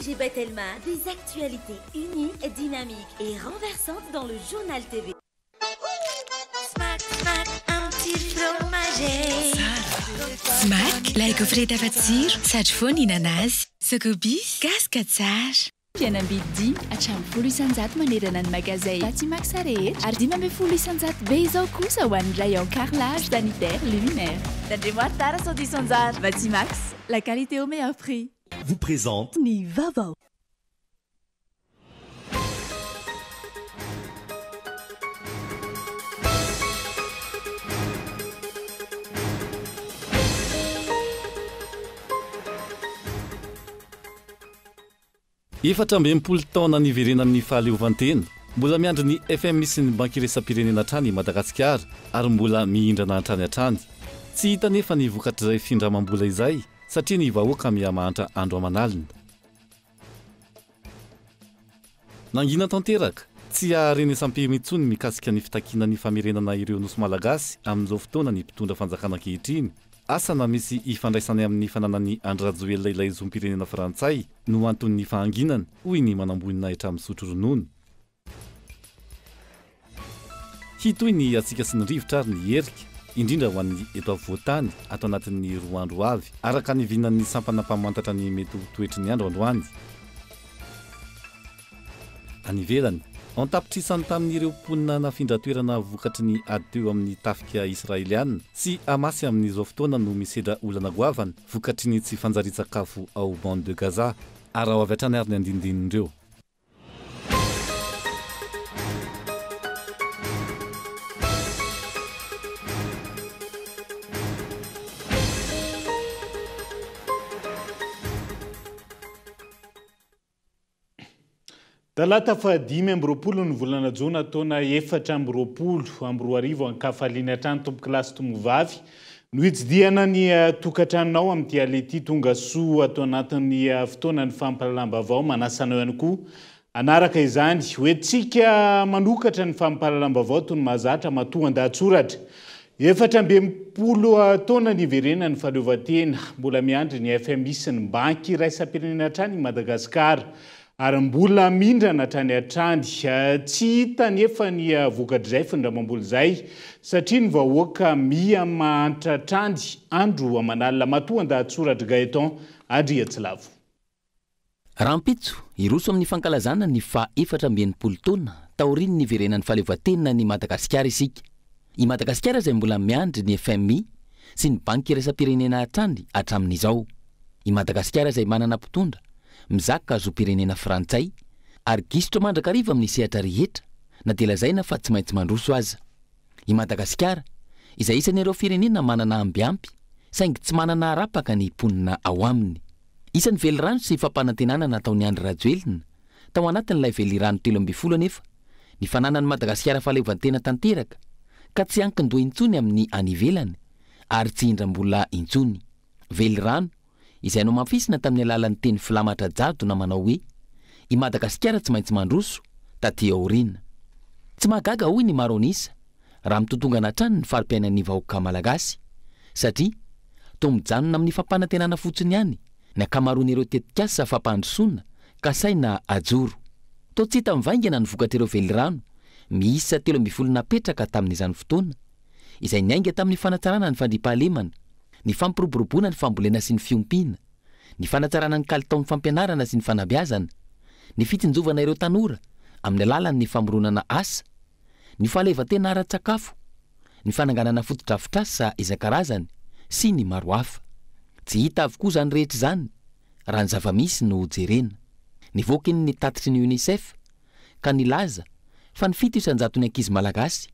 G. Bethelma, des actualités uniques, dynamiques et renversantes dans le journal TV. Smack, un petit fromager. Smack, laiko fredava tsiro sady foana ihinana azy. Sokobis, gasika tsara. Fianam-bidy hatramin'ny 10 isanjato manerana ny magazay Batimax rehetra ary 12 isanjato be izao kosa ho an'ny rayon carrelage sanitaire luminaire. Tandremo tara sao 10 isanjato. Batimax, la qualité au meilleur prix. Vous présente Ny vaovao. Efatra amby 10 taona niverenan'ny fahaleovantena mbola miandry ny FM misy ny banky iresa-pirenena hatrany i Madagasikara ary mbola mihindrana hatrany. Tsy hita nefa ny vokatrizay findramam-bola izay satria ny vahoaka miamahantra andro aman'alina. Nangina tanteraka tsy haharenesampe mitsony mikasika ny fitakiana ny famerenana ireo nosy malagasy amin'izao fotoana ny mpitondra fanjakana ankehitriny. Asana misy ifandraisany amin'ny fananany Andry Rajoelina ilay zom-pirenena Frantsay no antony fahanginana hoy ny manambonina hatramin'ny sotro ronono. Hitoy ny atsika sy ny rivotra ary ny herika indrindra ho an'ny eto afovoantany ato anatin'ny 2 andro avy araka ny vinan'ny sampana mpamantatra ny mety ho toetry ny andro androany. Any ivelany antapitrisany tamin'ireo mponina nafindratoerana vokatry ny ady teo amin'ny tafika israeliana sy Hamasy amin'izao fotoana no misedra olana goavana vokatry ny tsy fanjarian-tsakafo ao bande de Gaza ary ao avy hatrany ary ny andinindinindreo. Talata fa 5 ny volana Jona taona 4 ankafaliana hatrany tompo-kilasy tomovavy no hitsidiana ny tokantranonao amin'ity alety tonga soa atao anatin'ny fotoana ny fampahalalam-baovao manasana ihany koa anaraka izany hoentsika manokatra ny fampahalalam-baovao toy ny mahazatra matoan-dahatsoratra 4 taona niverenana ny fahaleovantena mbola miandry ny FMI sy ny banky iresa-pirenena hatrany i Madagasikara ary mbola mindrana hatrany tsy hita nefa ny vokatrizay findramam-bola izay satria ny vahoaka miamahantra hatrany andro aman'alina matoan-dahatsoratra Gaëtan Adriatsilavo. Rampitso iroso amin'ny fankalazana ny fa 4 taona taoriny niverenan'ny fahaleovantena ny Madagasikara isika. I Madagasikara izay mbola miandry ny FMI sy ny banky iresa-pirenena hatrany hatramin'izao. I Madagasikara izay manana mpitondra mizaka zom-pirenena Frantsay ary gisitra mandrakariva amin'ny sehatra rehetra na dia lazaina fa tsy maintsy mandroso aza. I Madagasikara izay isan'ireo firenena manana ambiampy saingy tsy manana harapaka ny mponina ao aminy. Isan'ny velirano sy fampanantenana nataon'ny Andry Rajoelina tao anatin'ilay velirano 12 anefa ny fananan'ny Madagasikara fahaleovantena tanteraka ka tsy ankin-doha intsony amin'ny anivelany ary tsy indram-bola intsony. Velirano izay no mampisina tamin'ny alalan'ny teny filamatra jado na manao hoe i Madagasikara tsy maintsy mandroso taty aoriana. Tsy mahagaga hoy ny Maronisa raha mitotongana hatrany ny farim-piainan'ny vahoaka malagasy satria toa mijanona amin'ny fampanantenana fotsiny ihany ny ankamaroan'ireo tetikasa fampandrosoana ka saina ajoro. Toa tsy hita mivaingana ny vokatr'ireo velirano miisa 13 napetraka tamin'izany fotoana izay niainga tamin'ny fanatsarana ny fandriampahalemana, ny fampiroboroboana ny fambolena sy ny fiompiana, ny fanatsarana ny kalitaon'ny fampianarana sy ny fanabeazana, ny fitinjovana ireo tanora amin'ny alalan'ny famoronana asa, ny fahaleovantena ara-tsakafo, ny fananganana fotodrafitrasa isan-karazany sy ny maro hafa. Tsy hita avokoa izany rehetra izany raha ny zava-misy no jerena. Nivoaka ny tatitry ny UNICEF ka nilaza fa ny 7 isanjato ny ankizy malagasy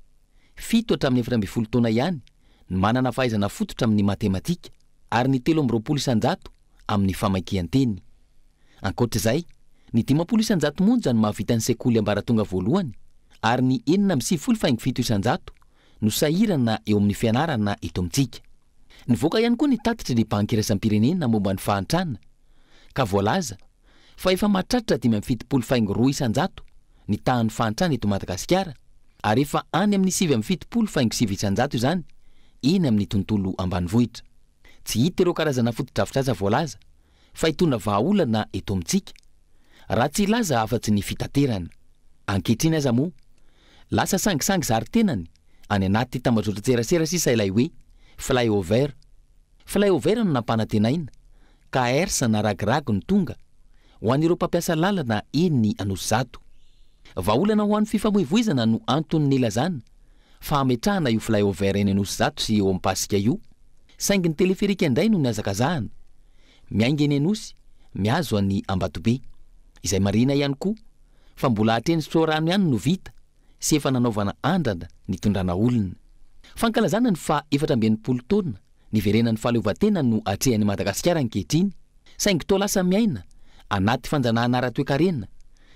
7 hatramin'ny 12 taona ihany ny manana fahaizana fototra amin'ny matematika ary ny 13 isanjato amin'ny famakian-teny. Ankoatr'izay, ny 15 isanjato monja no mahavita ny sekoly ambaratonga voalohany ary ny 9,7 isanjato no sahirana eo amin'ny fianarana eto amintsika. Nivoaka ihany koa ny tatitry ny banky irasam-pirenena momba ny fahantrana ka voalaza fa efa mahatratra 7,2 isanjato ny tahan'ny fahantrana eto Madagasikara ary efa any amin'ny 7,7 isanjato izany eny amin'ny tontolo ambanivohitra. Tsy hita ireo karazana fotodrafitrasa voalaza fa hitondra vahaolana eto amintsika raha tsy ilaza afa-tsy ny fitaterana. Ankehitriny aza moa lasa sangisangy zary-tenany any anaty tambazotra-tserasera sisa ilay hoe flyover. Flyover no nampanantenaina ka ersa na ragiragy ny tonga ho an'ireo mpampiasa lalana eny ny Anosizato. Vaolana ho an'ny fifamoivoizana no antony nilazana fa ametrahana io flyover eny Anosizato sy eo ampasika io. Saingy ny teleferika indray no niazakazahana. Miainga eny Anosy, miazo an'ny Ambatobe. Izay marina ihany koa fa mbola hatreny Sorano ihany no vita sy efa nanaovana andrana nitondrana olona. Fankalazana ny fa 420 taona niverenan'ny fahaleovantena no atrehan'i Madagasikara ankehitriny, saingy toa lasa miaina anaty fanjanahana ara-toekarena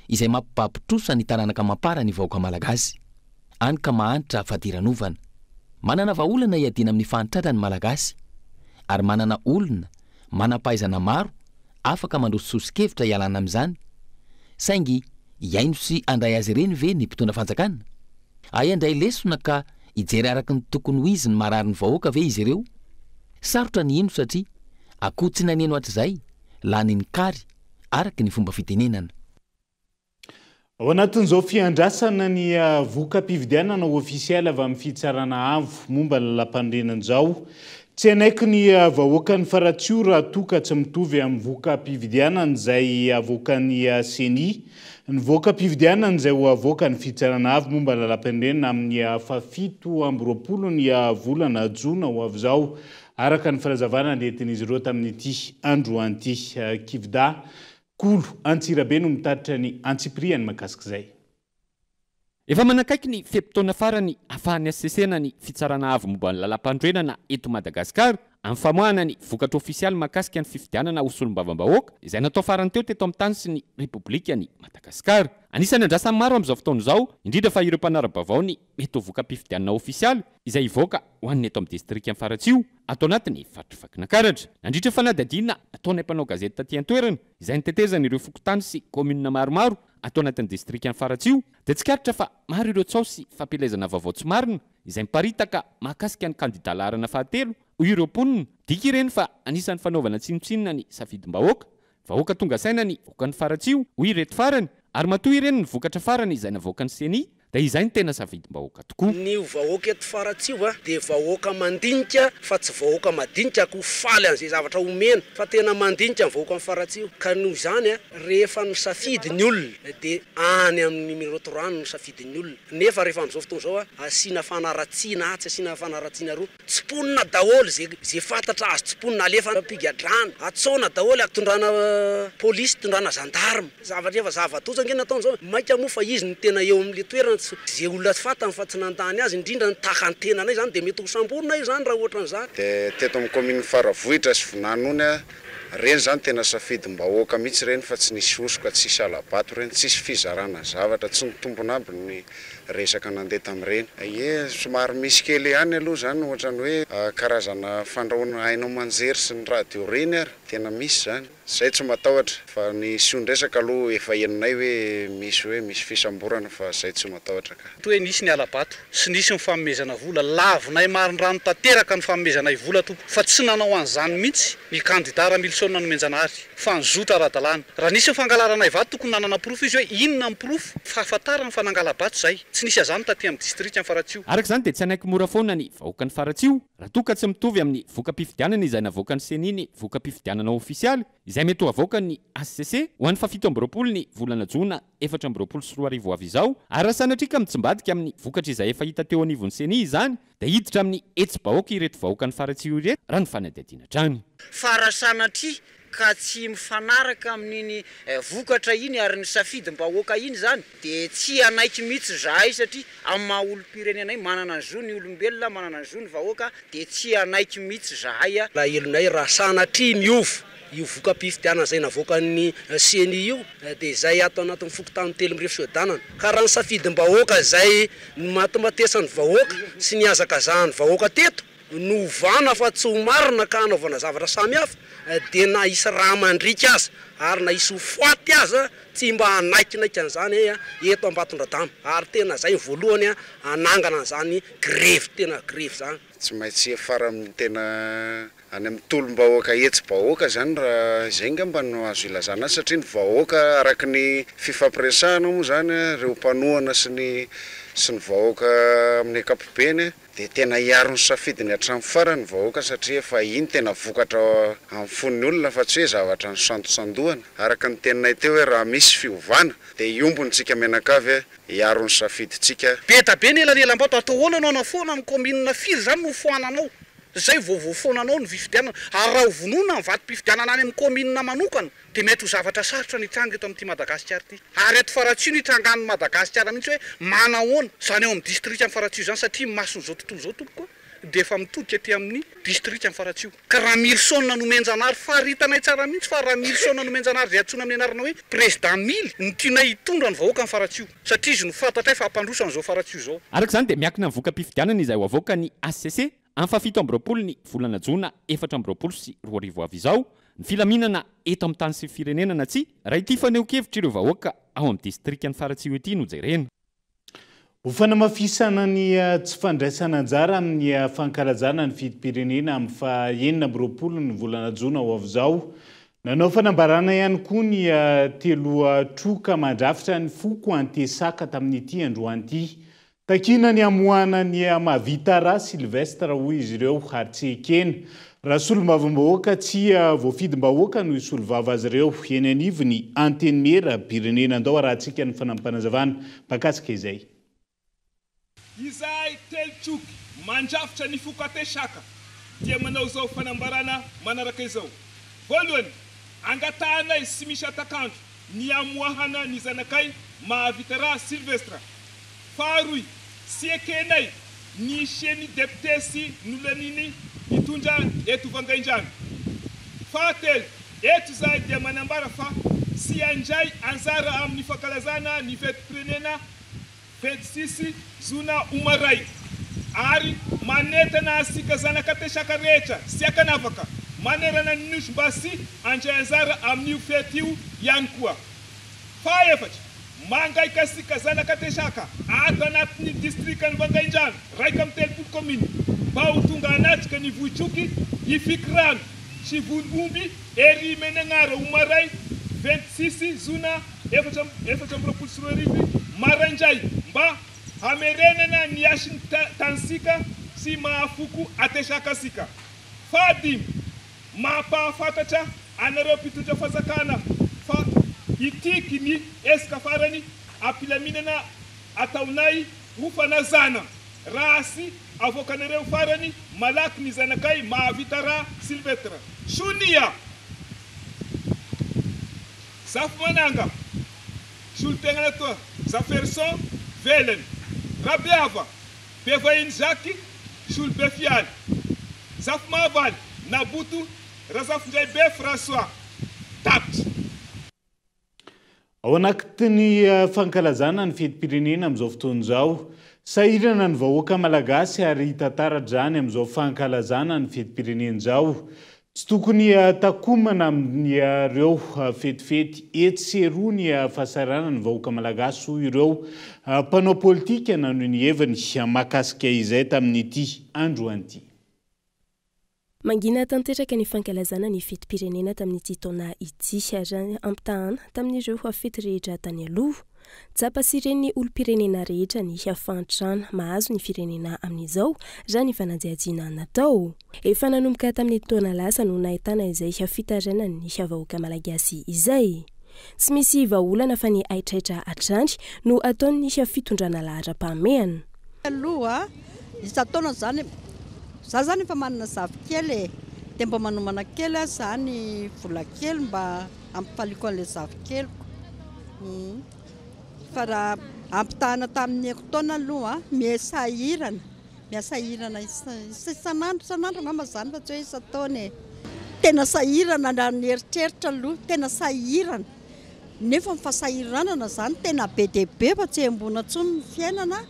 izay mampipapitrosa ny taranaka mampara ny vahoaka malagasy. Any ka mahantra fadiran'ovana. Manana vahaolana iadina amin'ny fanitratra ny malagasy ary manana olona manam-pahaizana maro afaka mandrosososikevitra ialana amin'izany. Saingy iaino sy andray azy ireny ve ny mpitondra fanjakana? Andray lesona ka ijery araka ny tokony ho izy ny marary ny vahoaka ve izy ireo? Sarotra ny ino satria akoho tsy naneno hatr'izay lany ny kary araka ny fomba fitenenana. Ao anatin'izao fiandrasana ny voka-pividianana ofisialy avy amin'ny fitsarana avo momba ny lalam-pandrenan'izao. Tsy anaiky ny vahoakan'ny Faratsio raha toa tsy mitovy amin'ny voka-pividianana izay avoakan'ny CENI. Ny voka-pividianana izay ho avoakan'ny fitsarana avo momba ny lalam-pandrenana amin'ny 7 ny volana Jona ho avy izao, araka ny farazavana nentin'izy ireo tamin'ity androany ity. Kivida Kolo Antsirabe no mitatitra ny antsipriany mahakasika izay. Efa manakaiky ny fepitaona farany ahafahany asesena ny fitsarana avo momba ny lalam-pandrenana eto Madagasikara amin'ny famoahana ny vokatra ofisialy mahakasika ny fifidianana solombavam-bahoaka izay natao farany teo teto amin'ny tany sy ny Repoblika ny Madagasikara. Anisany andrasany maro amin'izao fotoana izao, indrindra fa ireo mpanara-bavao ny mety ho voka-pifidianana ofisialy izay hivoaka ho an'ny eto amin'ny distrikany Faratsio atao anatin'ny faritra Vakinakaratra. Nandritra fanadadiana ataonay mpanao gazety taty an-toerana izay nitetezana ireo fokotany sy komuna maromaro atao anatin'ny distrikany Faratsio, dia tsy karitra fa maro ireo tsao sy fampilezana vaovao tsy marina izay miparitaka mahakasika ny kandida larana fahatelo ho ireo mponina. Dika ireny fa anisan'ny fanaovana tsinotsinona ny safidim-bahoaka, vahoaka tonga saina ny voakan'ny Faratsio ho ireto farany, ary matoa ireny ny vokatra farany izay navoakan'ny CENI. Da izay ny tena safidim-bahoaka tokoa. Ny vahoaka eto Faratsio dia vahoaka mandinika fa tsy vahoaka madinika ko faly an'izay zavatra omena, fa tena mandinika ny vahoaka amin'ny Faratsio. Ka noho izany rehefa ny safidy ny olona dia any amin'ny numéro 3 no safidy ny olona. Nefa rehefa amin'izao fotoana izao asiana fanaratsiana atsy, asiana fanaratsiana roa, tsiponina daholo zay fantatra azy tsiponina alefa mpigadrana, atsaona daholo atondrana polisy, tondrana gendarme. Zavatra efa zava-doza angena nataon'izao. Maika moa fa izy ny tena eo amin'ny toerana zay olona fatany fa tsy nandany azy, indrindra ny takan-tenanay zany dia mety ho samborona io zany raha ohatra n'izany. Dia teto amin'ny commune Faravohitra sy Vonanony reny zany tena safidim-bahoaka mihitsy reny fa tsy nisy osoka, tsisy alabato reny, tsisy fizarana zavatra, tsy nitombona aby ny resaka nandeha tamin'ireny. Somary misy kely ihany aloha zany ohatra ny hoe karazana fandrahoana hainao manjery sy ny radio reny ary tena misy zany. Zay tsy matahotra fa ny siondresaka aloha efa heninay hoe misy fisamborana fa zay tsy matahotra ka. Hoe nisy ny alabato sy nisy ny fanomezana vola, lavinay marindrano tanteraka ny fanomezanay vola tompoko, fa tsy nanao an'izany mihitsy ny kandidara Milson Nanomenjanahary fa nizota ara-dalàna. Raha nisy ny fangalaranay vato tokony nanana proof izy hoe inona ny proof fa ahafantarana ny fanangala-bato zay. Tsy nisy azany taty amin'ny district ny Faratsio. Araka izany dia tsy anaiky mora foana ny vahoakan'ny Faratsio raha toa tsy mitovy amin'ny voka-pifidianana izay navoakan'ny CENI ny voka-pifidianana ofisialy izay mety ho avoakan'ny ACC ho an'ny 7 ny volana Jona 2024 avy izao. Ary raha sanatrika mitsimbadika amin'ny vokatra izay efa hita teo anivon'ny CENI izany dia hiditra amin'ny etsi-bahoaka ireto vahoakan'ny Faratsio ireto raha ny fanadihadiana hatrany. Fa raha sanatria ka tsy mifanaraka amin'iny vokatra iny ary ny safidim-bahoaka iny zany dia tsy anaiky mihitsy zahay, satria amin'ny maha olom-pirenenay manana ny zo ny olombelona, manana ny zo ny vahoaka, dia tsy anaiky mihitsy zahay lahelonay raha sanatria miova io voka-pifidianana zay navoakan'ny CENI io dia zay atao anatin'ny fokontany telo mirefy soadanana. Ka raha ny safidim-bahoaka zay matematesan'ny vahoaka sy ny azakazahany vahoaka teto no vana fa tsy ho marina ka hanaovana zavatra samihafa dia na isy raha mandrika aza ary na isy ho foaty aza tsy mba hanaikinaiky an'izany eto Ambatondradama. Ary tena zay voalohany anangana an'izany grevy, tena grevy zany. Tsy maintsy afara amin'ny tena any amin'ny tolom-bahoaka etsy-bahoaka zany raha zay ngamba no azo ilazana satria ny vahoaka araky ny fifampiresahana moa zany reo mpanohana sy ny vahoaka amin'ny ankapobeny dia tena hiaro ny safidiny hatramin'ny farany vahoaka satria efa iny tena vokatra amin'ny fon'ny olona fa tsy hoe zavatra ny sandosandohana araka ny teninay teo hoe raha misy fiovana dia iombontsika menakavy hiaro ny safiditsika beta be nelanelam-bato atao hoana anao na foana amin'ny commune firy zany no foananao zay voavoafonanao ny fifidianana ary raha vonoina ny vatom-pifidianana any amin'ny commune manokana dia mety ho zavatra sarotra ny hitranga eto amin'ity Madagasikara ity ary eto Faratsio ny hitrangan'ny Madagasikara mihitsy hoe manahoana zany eo amin'ny district amin'ny Faratsio zany satria mason'izao tontolo zao tompoko dia efa mitodika ety amin'ny district amin'ny Faratsio ka raha Milsona nomenjanary faritanay tsara mihitsy fa raha Milsona nomenjanary dia antsoina amin'ny anarana hoe président Mily ny tiana hitondra ny vahoaka amin'ny Faratsio satria izy no fantatra fa hampandrosan'izao Faratsio zao araka izany dia miankina ny voka-pifidianana izay ho avoaka ny ACC amin'ny 7 ny volana Jona 2024 izao ny filaminana eto amin'ny tany sy firenena tsy raha ity faneho-kevitra ireo vahoaka ao amin'ny district ny Faratsio ety no jerena. Ho fanamafisana ny tsy fandraisana anjara amin'ny fankalazana ny fidim-pirenena amin'ny 9 ny volana Jona ho avy izao. Nanao fanambarana ihany koa ny telo troka mandrafitra ny foko Antesaka tamin'ity androany ity. Takina ny amohana ny Mavitara Sylvestre hoy izy ireo ary tsy ekena. Raha solombavam-bahoaka tsy voafidim-bahoaka no isolomvava azy ireo eny anivo ny antenimera pirenena andao rahantsika ny fanampanazavana makasika izay. Izay telotroky mandrafitra ny foko Antesaka dia manao izao fanambarana manaraka izao. Voalohany, angatahana sy misy atakandro ny amoahana ny zanakay Mavitara Sylvestre. Faharoy, sy ekenay ny sieny deputé sy nolaniny mitondra eto Vangaindrano. Fahatelo, eto zay dia manambara fa sy andray anjara amin'ny fankalazana ny fetim-pirenena 26 Jona Umaray. Ary manetana asika zanaka Antesaka rehetra sy akanavaka manerana ny nosy mba sy andray anjara amin'io fety io ihany koa. Fahaefatra, mangaika asika zanaka Antesaka ato anatin'ny distriktan'ny Vangaindrano raika amin'ny 30 commune mba ho tonga anatrika ny vohitroky ifikirano sy volomby ery Menagnara Umaray 26 Jona 2024 maraindray mba hamerenana ny asin'ny tansika sy mahafoko Antesaka sika. Fahadimy, mampahafantatra anareo mpitondra fanjakana fa itiky ny esika farany ampilaminana ataonay ho fanazana raha sy avoakanareo farany malaky ny zanakay Mavitara Sylvestre. Sonia Zafy Mananga Soltegna toa Zaferson Veleny Rabiava Bevahiny Zaki Solbe Fialy Zafy Mahavaly Nabutu Razafindray be François Tapitra. Ao anakitiny fankalazana ny fetim-pirenena amin'izao fotoana izao, sahirana ny vahoaka malagasy ary tantara-drany amin'izao fankalazana ny fetim-pirenena izao. Tsy tokony takomana amin'ny ireo fetifety etsy sy eroa ny fahasarana ny vahoaka malagasy hoy ireo mpanao politika nanohy ny heviny mahakasika izay tamin'ity androany ity. Mangina tanteraka ny fankalazana ny fetim-pirenena tamin'ity taona ity ary ampitahana tamin'ireo fety rehetra tany aloha. Tsapa sy ireny olom-pirenena rehetra ny hafantrana mahazo ny firenena amin'izao raha ny fanadihadiana natao. Efa nanomboka tamin'ny taona lasa no nahitana izay fitaraina ny vahoaka malagasy izay. Tsy misy vahaolana fa ny aitraitra atrany no ataony fitondrana lahara-pahamehana. Aloha isataona zany za zany efa manana zafikely dia mba manomana kely zany vola kely mba ampitaliko an'ilay zafikelyko. Fa raha ampitahana tamin'ny taona aloha miasa hirana isan'andro ngamba zany fa tsy hoe isataona. Tena sahirana na ny eritreritra aloha tena sahirana nefa mifasahiranana zany tena be dia be fa tsy ambona tsony ny fiainana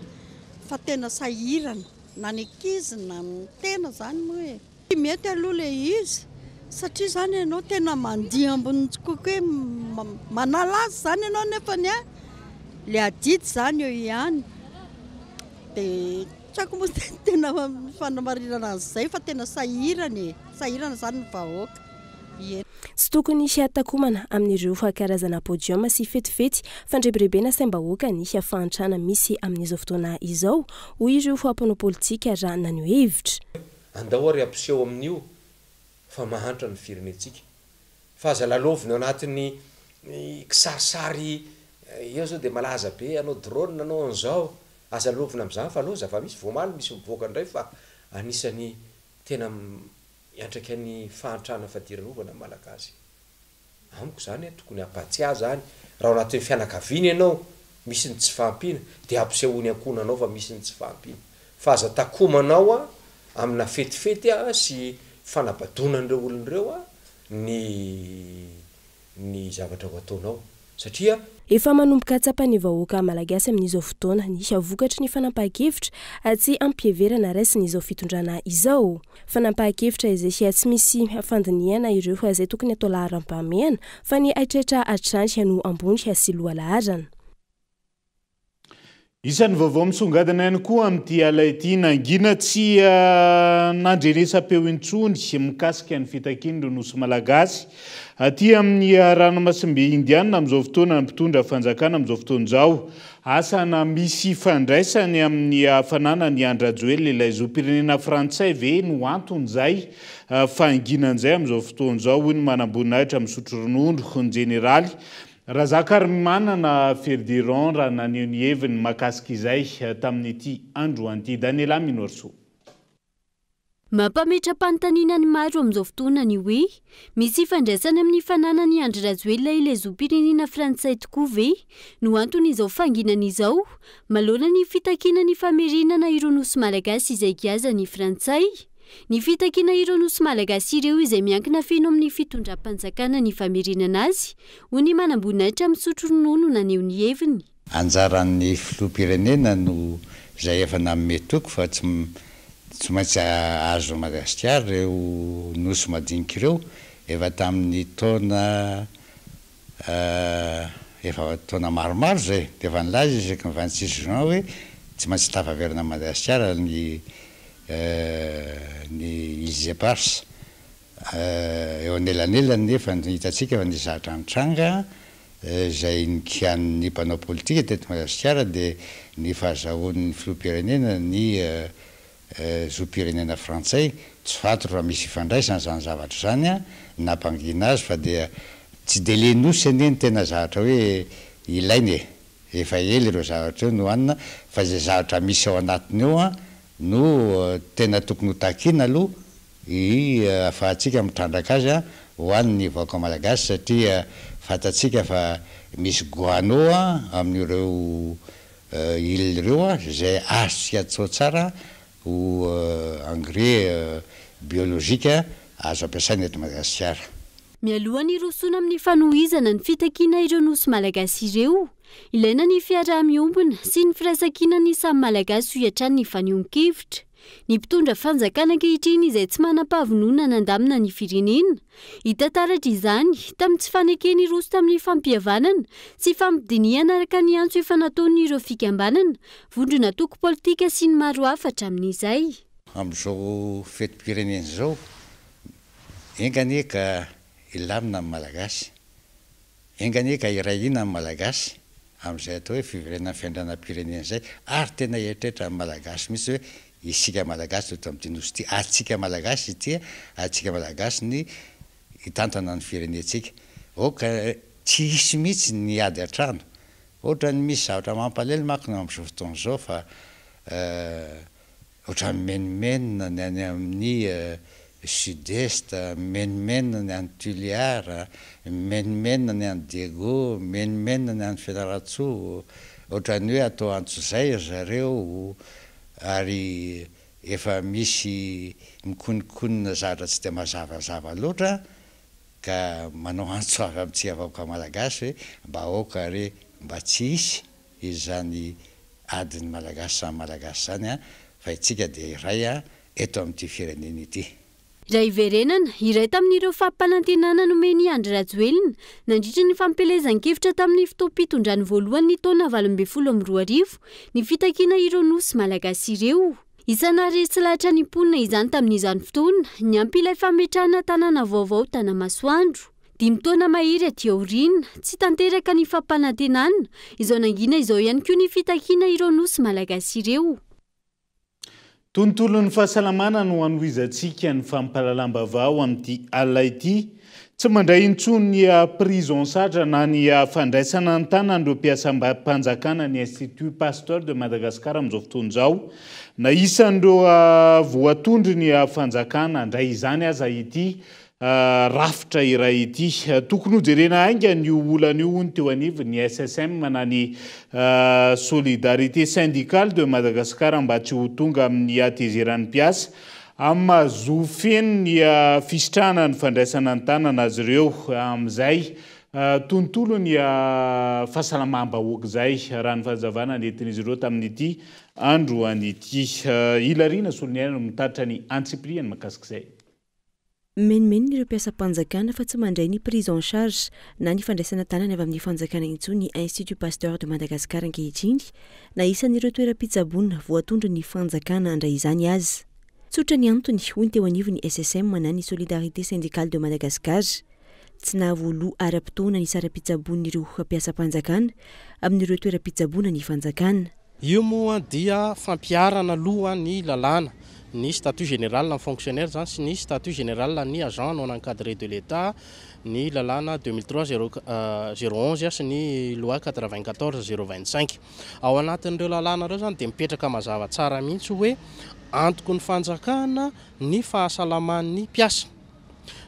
fa tena sahirana na ny ankizy na tena zany moa mety aloha le izy satria zany ianao tena mandihy ambony kokoa hoe manala azy zany ianao nefa le adidy zany eo ihany dia tsako moa tena fanamarinana an'izay fa tena sahirana zany ny vahoaka sy tokony isy atakomana amin'ireo karazana podium sy fetifety fandrebirebena saim-bahoaka ny afahantrana misy amin'izao fotoana izao hoy ireo ampanao politika raha nanio hevitra andao ary ampiseho amin'io fa mahantra ny firenentsika fa aza lalovina anatin'ny kisarisary eo zao dia malaza be anao drone anao an'izao aza lalovina amin'izany fa aloha zava misy voamaly misy mivoaka indray fa anisany tena iantraika ny fahantrana fadiran'ovana malagasy amiko zany tokony ampatsy zany raha anatin'ny fianakaviana ianao misy ny tsy fahampiana dia ampisehoany ankonanao fa misy ny tsy fahampiana fa aza takomanao amina fetifety sy fanabadonan'ireo olon'ireo ny zavatra ho ataonao satria efa manomboka tsapany vahoaka malagasy amin'izao fotoana ny vokatry ny fanampahan-kevitra tsy ampiheverana raisin'izao fitondrana izao fanampahan-kevitra izay tsy misy fandiniana ireo izay tokony atao laharam-pahamehana fa ny aitrehitra atrany no ambony sy lohalaharana isan'ny vaovao misongadina ihany koa amin'ity ala ity nangina tsy nandrenesam-peo intsony mikasika ny fitakian'ireo nosy malagasy aty amin'ny ranomasimbe indiana amin'izao fotoana ny mpitondra fanjakana amin'izao fotoan'izao asana misy fandraisany amin'ny hafanana ny Andrajoely ilay zom-pirenena frantsay ve no anton'izay fanginan'izay amin'izao fotoan'izao hoy ny manamboninahitra misotro ronono ny jeneraly Razakary manana Ferdiron raha naneo ny heviny makasika izay tamin'ity andro anty Daniela Minorso. Mampametra-panontaniana ny maro amin'izao fotoana ny hoe misy ifandraisana amin'ny fananany Andry Rajoelina ilay zom-pirenena frantsay tokoa ve no anton'izao fanginana izao malona ny fitakiana ny famerinana ireo nosy malagasy izay kiaza ny frantsay ny fitakiana ireo nosy malagasy ireo izay miankina feno amin'ny fitondram-panjakana ny famerinana azy hoy ny manamboninahitra misotro ronono naneo ny heviny anjaran'ny filoham-pirenena no izay efa nanome toko fa tsy maintsy azo Madagasikara ireo nosy madinika ireo efa tamin'ny taona efa taona maromaro zay dia efa nilaza isaky ny 26 juin hoe tsy maintsy tafaverina Madagasikara ny Illes Éparses eo anelanelany nefa hitatsika efa nizatra nitranga izay nikian'ny mpanao politika teto Madagasikara dia ny fahazahoan'ny filoham-pirenena ny zom-pirenena frantsay tsy fato raha misy ifandraisana zany zavatra zany nampangina azy fa dia tsy dia le nosy anie ny tena zavatra hoe ilainy efa ely ireo zavatra eo no anina fa zay zavatra misy ao anatiny eo no tena tokony ho takiana aloha afahantsika mitrandraka azy ho an'ny vahoaka malagasy satria fatatsika fa misy goano amin'ireo île ireo izay azotsika atao tsara ho engrais biolojika azo ampiasaina eto Madagasikara. Mialohany rosoana amin'ny fanohizana ny fitakiana ireo nosy malagasy ireo ilaina ny fiaraha-miombona sy ny firaisankina ny samy malagasy ho iatrany ny fanehoan-kevitra ny mpitondra fanjakana ankehitriny izay tsy manam-pahavonona nandamina ny firenena hitantaratra izany tamin'ny tsy fanekeny roso tamin'ny fampihavanana sy fampidiniana araka ny antso efa nataony ireo fikambanana vondrona toko politika sy ny maro hafa hatramin'izay amin'izao fetim-pirenena izao engane ka ilamina amin'ny malagasy engane ka irahina amin'ny malagasy amin'izay atao hoe fiverenana fiandranam-pirenena izay ary tena eritreritra amin'ny malagasy mihitsy hoe isika malagasy eto amin'ity nosy ity atsika malagasy ity atsika malagasy ny hitantana ny firenentsika oka tsy hisy mihitsy ny ady an-trano ohatra ny misy zavatra mampalahelo manko amin'izao fotoan'izao fa ohatra menimenina ny any amin'ny sud-est menimenina ny any Tuliara menimenina ny any Diego menimenina ny any Fianarantsoa ohatra ny hoe atao antsozay zareo ary efa misy mikonikonina zavatra tsy dia mazavazava loatra ka manao antso avy amintsika vahoaka malagasy hoe mba aoka re mba tsy hisy izany adiny malagasy samy malagasy zany fa itsika dia iray eto amin'ity firenena ity. raha iverenana iray tamin'ireo fampanantenana nomeny Andry Rajoelina nandritra ny fampelezan-kevitra tamin'ny fotoam-pitondrany voalohany ny taona 2022 ny fitakiana ireo nosy malagasy ireo. Isan'ary tsy lahatra ny mponina izany tamin'izany fotoana ny ampilay fametrahana tanàna vaovao Tanamasoandro. 5 taona mahery aty aoriana tsy tanteraka ny fampanantenana izao nangina izao ihany koa ny fitakiana ireo nosy malagasy ireo. Tontolon'ny fahasalamana no anoizantsika ny fampahalalam-bavao amin'ity alina ity. Tsy mandray intsony ny prise en charge na ny fandraisana ny tanan'ireo mpiasam-panjakana ny Institut Pasteur de Madagascar amin'izao fotoana izao. Na isan'ireo voatondry ny fanjakana ndray izany aza ity rafitra iray ity. Tokony hojerena hainga ny olana io teo anivony SSM na ny Solidarité Syndicale de Madagascar mba tsy ho tonga amin'ny atezeran'ny mpiasa amazofeny ny fisitrahana ny fandraisana ny tanana azy ireo amin'izay tontolo ny fahasalamam-bahoaka izay raha ny fahazavana nentin'izy ireo tamin'ity andro an'ity. Ilarina Soloniana no mitaritra ny Antsipriany mahakasika izay. Menimeny ireo mpiasam-panjakana fa tsy mandray ny prise en charge na ny fandraisana tanana avy amin'ny fanjakana intsony ny Institut Pasteur de Madagascar ankehitriny na isan'ireo toeram-pitsaboana voatondry ny fanjakana handray izany azy. Tsotra ny antony hoy ny teo anivony SSM na ny Solidarité Syndicale de Madagascar tsy nahavoaloha ara-potoana ny sara-pitsaboan'ireo mpiasam-panjakana amin'ireo toeram-pitsaboana ny fanjakana. Io moa dia fampiarana aloha ny lalàna ny statut général na fonctionnaire zany sy ny statut général ny agent non encadré de l'État ny lalàna 2003-011 sy ny loi 94-025. Ao anatin'ireo lalàna ireo zany dia mipetraka mazava tsara mihitsy hoe antoko ny fanjakana ny fahasalaman'ny mpiasa.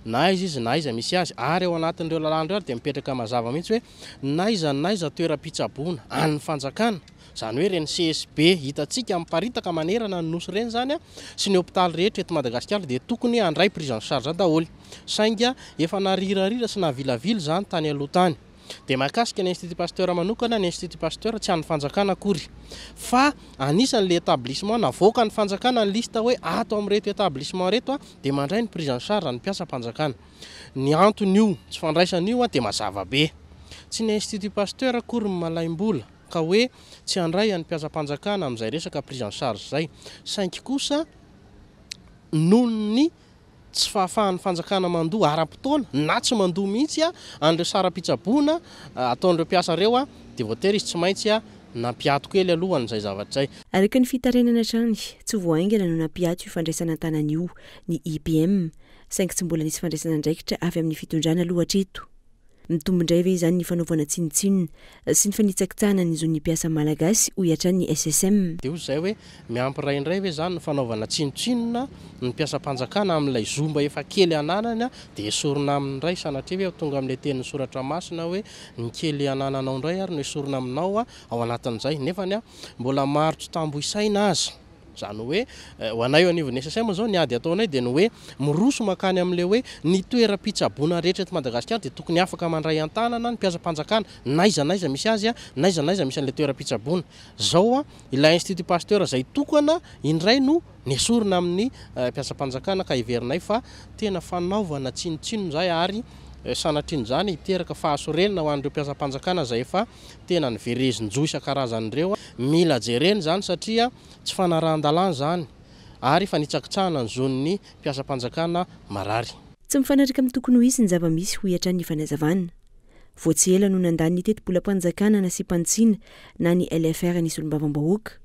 Na izy na iza misy azy ary ao anatin'ireo lalàna ireo dia mipetraka mazava mihitsy hoe na iza toeram-pitsaboana an'ny fanjakana. Zany hoe reny CSB hitantsika miparitaka manerana ny nosy reny zany sy ny hôpitaly rehetra eto Madagasikara dia tokony handray prise en charge daholo. Sainga efa narirarira sy navilavily zany tany aloha tany. Dia mahakasika ny Institut Pasteur manokana ny Institut Pasteur tsy an'ny fanjakana akory. Fa anisan'le établissement navoaka ny fanjakana ny lista hoe ato amin'reto établissement reto dia mandray ny prise en charge ny mpiasam-panjakana. Ny antony io tsy fandraisan'io dia mazava be. Tsy ny Institut Pasteur akory malaim-bola ka hoe tsy handray any mpiasam-panjakana amin'izay resaka prise en charge zay. Saingy kosa noho ny tsy fahafahan'ny fanjakana mandoa ara-potoana na tsy mandoa mihitsy an'ireo sara-pitsaboana ataon'ireo mpiasa ireo dia voatery izy tsy maintsy nampiato kely alohan'izay zavatra zay. Araka ny fitarenana hatrany tsy voaingana no nampiato io fandraisana tanana io ny IPM saingy tsy mbola nisy fandraisana ndraikitra avy amin'ny fitondrana aloha hatreto. Mitombondray ve izany ny fanaovana tsinitsinina sy ny fanitsakitsahana ny zon'ny mpiasa malagasy ho hiatrany ny SSM. Dia hoy izay hoe miampiray indray ve izany ny fanaovana tsinitsinina ny mpiasam-panjakana amin'ilay zomba efa kely ananana dia esorina amin'indray sanatria hoe tonga amin'ilay tenin'ny soratra masina hoe ny kely anananao indray ary no esorina aminao ao anatin'izay nefany mbola marotra tambo isaina azy. Zany hoe ho anay eo anivon'ny SSM zao ny ady ataonay dia ny hoe miroso makany amin'ilay hoe ny toeram-pitsaboana rehetra eto Madagasikara dia tokony afaka mandray an-tanana ny mpiasam-panjakana na iza misy azy na iza misy an'ilay toeram-pitsaboana. Zao ilay Institut Pasteur izay tokana indray no nesorina amin'ny mpiasam-panjakana ka iverinay fa tena fanaovana tsinotsino zay ary sanatriny zany hiteraka fahasorenina ho an'ireo mpiasam-panjakana izay efa tena niverezin-jo isan-karazan'ireo. Mila jereny zany satria tsy fanarahan-dalàna zany ary fanitsakitsahana ny zon'ny mpiasam-panjakana marary. Tsy mifanaraka amin'ny tokony ho izy ny zava-misy ho hiatran'ny fanazavana. Voatsihela no nandany ny teti-bolam-panjakana na simpantsina na ny LFR nisy olom-bavam-bahoaka.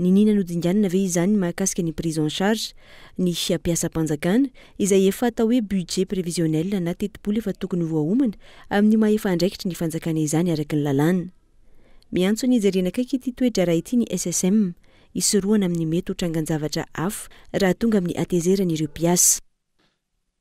Ny nina no dinganina ve izany mahakasika ny prise en charge ny mpiasam-panjakana izay efa atao hoe budget prévisionnel na teti-bola efa tokony voahomana amin'ny maha efa andraikitra ny fanjakana izany araka ny lalàna. Miantso ny hijerena akaiky ity toetra raha ity ny SSM hisoroana amin'ny mety ho trangan-javatra hafa raha tonga amin'ny atezerana ireo mpiasa.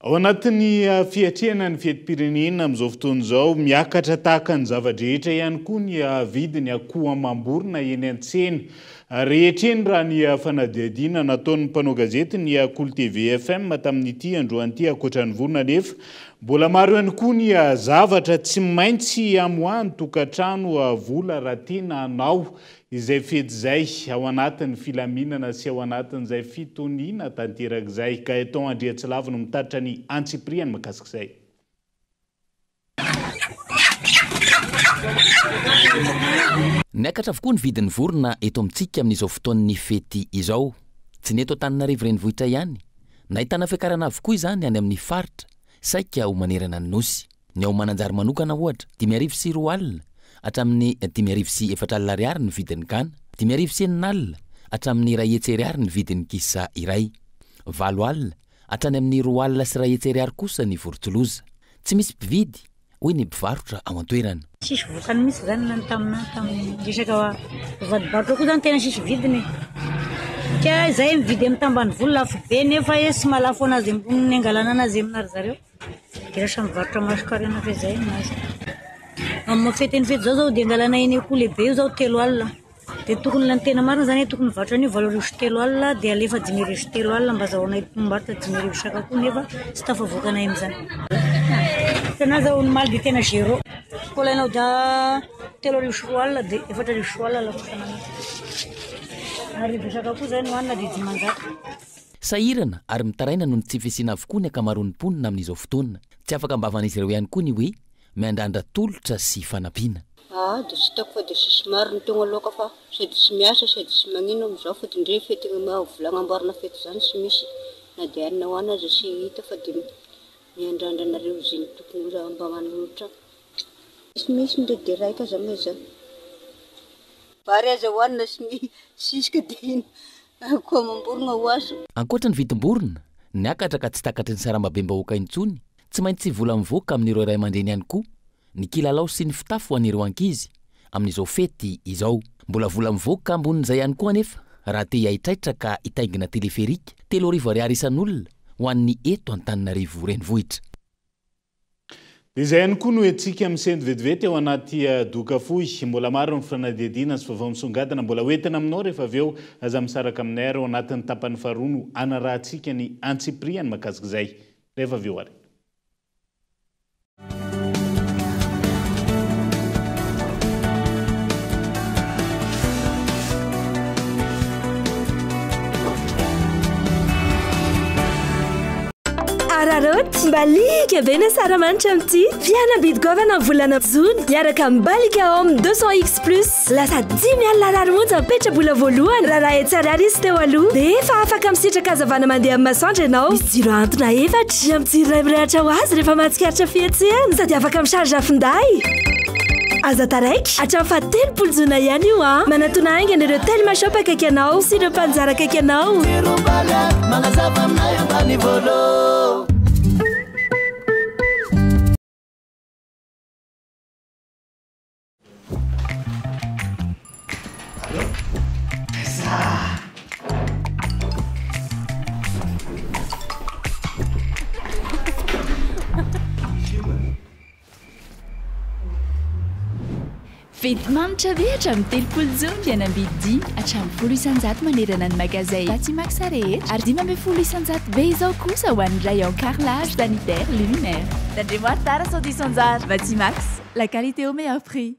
Ao anatin'ny fiatrehana ny fetim-pirenena amin'izao fotoana izao miakatra tahaka ny zavadrehetra ihany koa ny vidiny akoho amam-borona eny an-tsena rehetreny raha ny fanadihadiana nataon'ny mpanao gazety ny Akolo TV FM tamin'ity androan'ity ankoatran'ny vorona nefa mbola maro ihany koa ny zavatra tsy maintsy amoahany tokantrano vola raha tiana anao izay fety zay ao anatin'ny filaminana sy ao anatin'izay fitoniana tanterak'izay ka eton Andriatsilava no mitaritra ny Antsipriany makasika izay. Niakatra avokoa ny vidin'ny vorona eto amintsika amin'izao fotoan'ny fety izao. Tsy ny eto Antananarivo renivohitra ihany. Nahitana fiakarana avokoa izany any amin'ny faritra, saika ho manerana ny nosy. Ny ao mananjary manokana ohatra, 5,4 alina, hatramin'ny 5,4 ariary ny vidin'ny gana, 5,9 alina, hatramin'ny 2 ariary ny vidin'ny kisa iray, 4 alina, hatrany amin'ny 2 alina sy 2 ariary kosa ny vorontsiloza. Tsy misy mpividy, hoy ny mpivarotra ao an-toerana. Sisy vokany misy zany nan tamin'ny resaka vadibarotra koa zany tena sisy vidiny. Ka zay mividy amin'ny tambany vola lafo be nefa sy malafo anazy ambony angalana anazy aminary zareo. Dia lasa mivarotra masonkarena fe zay anazy. Amin'ny feteny fety zao dia angalana eny akoho lehibe io zao 3 alina. Dia tokony lany tena marina zany tokony mivarotra an'io valoriso 3 alina dia alefa 5,3 alina mba zahoana mpivarotra 5,000 saka akoho nefa sy tafavoakana amin'izany. Tena zao ny maly dia tena 0. Koa lainao da 3,000 alina dia 4,000 alina lafosana arivo saka akoho zany hoanina dia 500. Sahirana ary mitaraina noho ny tsy fisiana avokoa ny akamaroan'ny mponina amin'izao fotoana. Tsy afaka ambavan'izy ireo ihany koa ny hoe miandrandra tolotra sy fanampiana. Dia tsy hitako fa dia sisy maro ny togna loaka fa sady tsy miasa sady tsy magnino amin'izao fa dia ndre fety volagna amboarina fety zany tsy misy na dia arina hoana aza sy hita fa dia miandrandra anareo izay tokony mba manolotra. Tsy misy ndre dia raika aza meza bary aza hoanina sy isika dia koa mamborona ho azo. Ankoatra ny vidim-borona, niakatra ka tsy takatry ny sarambabem-bahoaka intsony, tsy maintsy vola mivoaka amin'ireo ray aman-dreny ihany koa, ny kilalao sy ny fitafy ho an'ireo ankizy amin'izao fety izao. Mbola vola mivoaka ambonin'izay ihany koa anefa raha te hiahitraitra ka hitaingina teleferika 3,000 ariary isan'olona ho an'ny eto Antananarivo renivohitra. Izay ihany koa no etsika misendy vetivety ao anaty doka fohy. Mbola maro ny fanadihadiana sy vaovao misongadina mbola hoentina aminao rehefa avy eo aza misaraka aminay ary ao anatin'ny tapany faharoa no anarahantsika ny Antsipriany makasika izay rehefa avy eo ary. Araroty mbalika be na saramanitra amin'ity fianabidigovana volana Jona miaraka mbalika ao amin'ny 200X plus lasa 10 alina ariary monja mipetra-bola voalohany raha etsy ariary izy teo aloha dia efa afaka misitraka hazavana mandeha amin'ny masoandro ianao. Misy jiro antona efatra amin'ny jiro iray mirehatra ho azy rehefa mahatsikaritra fihetsehana sady afaka misarja finday. Aza taraiky hatramin'ny 70 Jona ihany io a manatona haingana ireo Telma Shop akaiky anao sy ireo mpanjara akaiky anao. Vidimanitra rehetra amin'ny 30 Jona dia nambidy hatramin'ny 100,000 manerana ny magazay Batimax rehetra ary 10,000 be izao kosa ho an'ny rayon carrelage sanitaire luminaire. Tandremo tara sao 100,000 Batimax, la qualité au meilleur prix.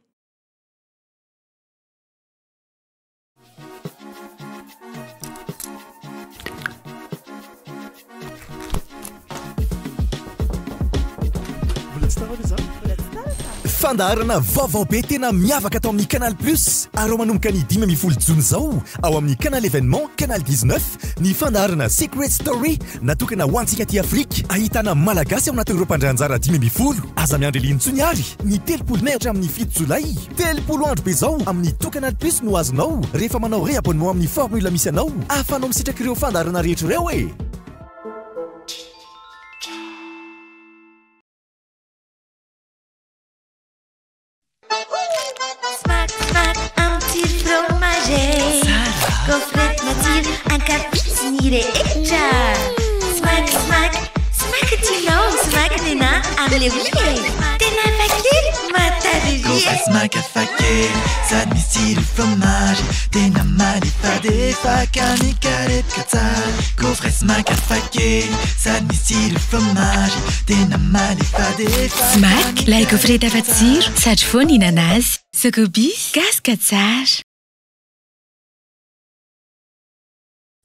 Fandaharana vaovao be tena miavaka atao amin'ny Canal Plus ary ao manomboka ny 10 Jona zao ao amin'ny Canal Événement Canal 19 ny fandaharana Secret Story natokana ho antsika aty Afrika ahitana malagasy ao anatin'ireo mpandrianjara 10 aza miandry lintsony ary ny 30 Mai hatramin'ny 7 Jolay 30 andro be zao amin'ny to Canal Plus no azonao rehefa manao réabonnement amin'ny formule misy anao ahafanao misitraka ireo fandaharana rehetra ireo e. Gofrette nature, un cappuccino rehetra. Smack, smack, smack tinao, smack nena amle wile. Tena fakir, mataruria. fraise macafake sady misy tsiro fromage tena malefadefa mikaretika tsara ko fraise macafake sady misy tsiro fromage tena malefadefa Smack, lay gaufrette hafa tsiro sady foana ihinana azy. Sokobis, gaska tsara.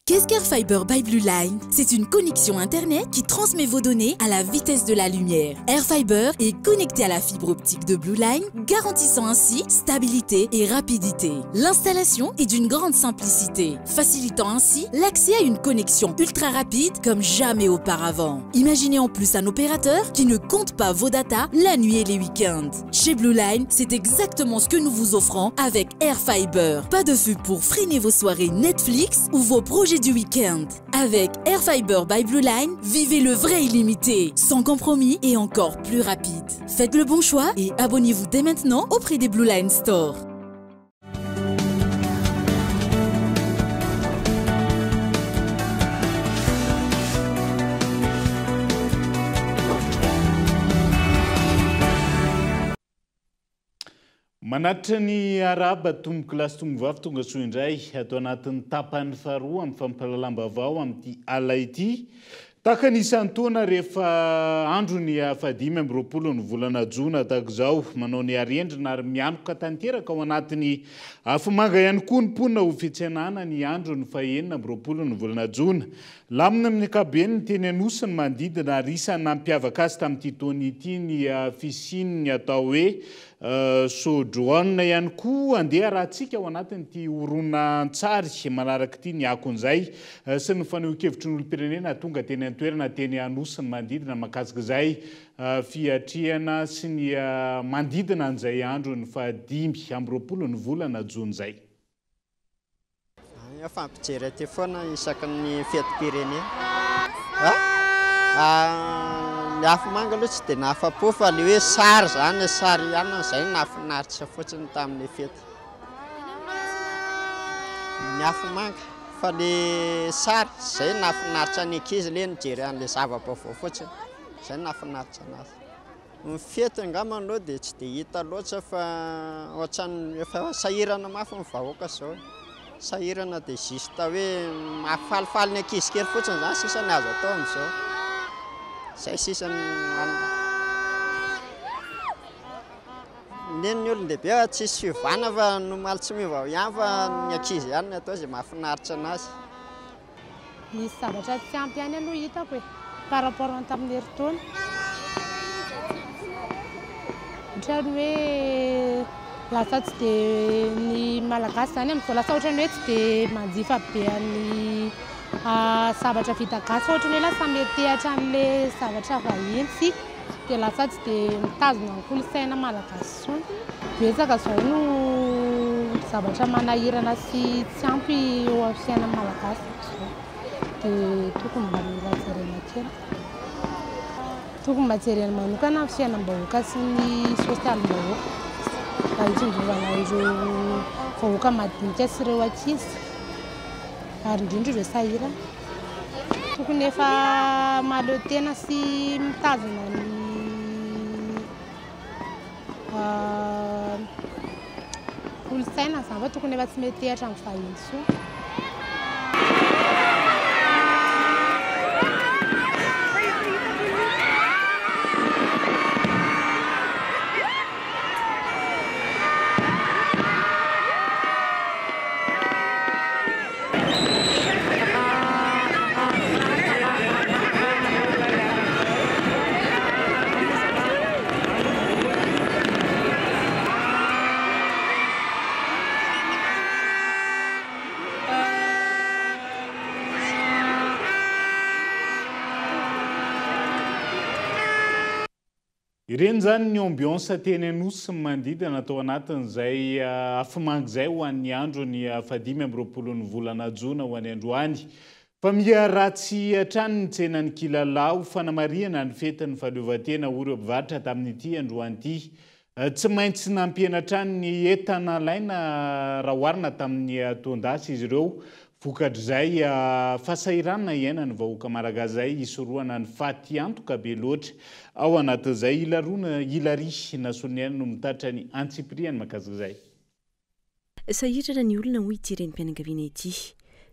Qu'est-ce qu'Airfiber by Blue Line? C'est une connexion Internet qui transmet vos données à la vitesse de la lumière. Airfiber est connecté à la fibre optique de Blue Line, garantissant ainsi stabilité et rapidité. L'installation est d'une grande simplicité, facilitant ainsi l'accès à une connexion ultra rapide comme jamais auparavant. Imaginez en plus un opérateur qui ne compte pas vos datas la nuit et les week-ends. Chez Blue Line, c'est exactement ce que nous vous offrons avec Airfiber. Pas de flux pour freiner vos soirées Netflix ou vos projets du week-end. Avec Airfiber by Blue Line, vivez le vrai illimité, sans compromis et encore plus rapide. Faites le bon choix et abonnez-vous dès maintenant auprès des Blue Line Store. Manatitra ny araba tomboky lasy tombo vavy tonga soa indray atao anatin'ny tapany faharoa amin'ny fampalalam-bavao amin'ity ala ity. Tahaka ny isan-taona rehefa andro ny fahadimy amby roapolo ny volana Jona tahaka izao manao ny arendrina ary mianoka tanteraka ao anatin'ny afomanga ihany koa ny mponina ho fihantsenana ny andro ny fahaenina amby roapolo ny volana Jona. Lamina amin'ny ankapobeny ny teny anosy ny manodidina ary isany nampiavaka azy tamin'ity taona ity ny fisininy atao hoe Sodrone ihany koa andeha rahantsika ao anatin'ity horonan-tsary manaraka ity ny akon'izay sy ny fanehoan-kevitry ny olom-pirenena tonga teny an-toerana teny anosy ny manodidina mahakasika izay fiatrihana sy ny manodidina an'izay andro ny fahadimy amby roapolo ny volana Jona izay. Fampijery aty foana isaky ny fetim-pirenena. Ny afomanga aloha tsy dia nahafa-po fa le hoe sary zany sary ihany izay nahafinaritra fotsiny tamin'ny fety. Ny afomanga fa le sary izay nahafinaritra ny ankizy le nijery an'ilay zava-baovao fotsiny izay nahafinaritra anazy. Ny fety angamba aloha dia tsy dia hita loatra fa ohatran'ny efa sahirana mafy ny vahoaka izao. Sahirana dia zista hoe mahafalifaly ny ankizy kely fotsiny zany sisa ny azo atao amin'izao. Izay sisa ny olon-dehibe tsisy fiovana fa nomaly tsy miova ihany fa ny ankizy ihany ny atao izay mahafinaritra anazy. Misy zavatra tsy ampy ihany aloha hitako e par rapport tamin'ny herintaona. Ohatrany hoe lasa tsy dia ny malagasy zany amin'izao lasa ohatrany hoe tsy dia manjifa be ny zavatra vita gasy ohatrany hoe lasa metehatra an'ilay zavatra vahiny sy dia lasa tsy dia mitazona ny kolontsaina malagasy intsony. Betsaka izao no zavatra manahirana sy tsy ampy eo amin'ny fiainana malagasy izao dia tokony mba mila jerena kely. Tokony mba jerena manokana amin'ny fiainam-bahoaka sy ny sosialim-bahoaka. Hitsinjovana ireo vahoaka madinika sy ireo ankizy ary indrindra ireo sahirana. Tokony efa mahaleo tena sy mitazona ny kolontsaina zany fa tokony efa tsy metehatra amin'ny vahiny soa. Ireny zany ny ambiance teny anosy ny manodidina atao anatin'izay afomanga izay ho an'ny andro ny fahadimy amby roapolo ny volana Jona ho an'ny androany. Fa miharatsy hatrany ny tsenan'ny kilalao fanamariana ny fetin'ny fahaleovantena ory mpivarotra tamin'ity androany ity. Tsy maintsy nampiana hatrany ny entana alaina raha oharina tamin'ny tondasy izy ireo vokatra zay fahasahiranana iainany vahoaka malagasy zay isoroana ny faty antoka be loatra ao anatin'izay ilary nasoniana no mitatra ny antsipriany makasika zay sahirana ny olona hoy ity renim-pianakaviana ity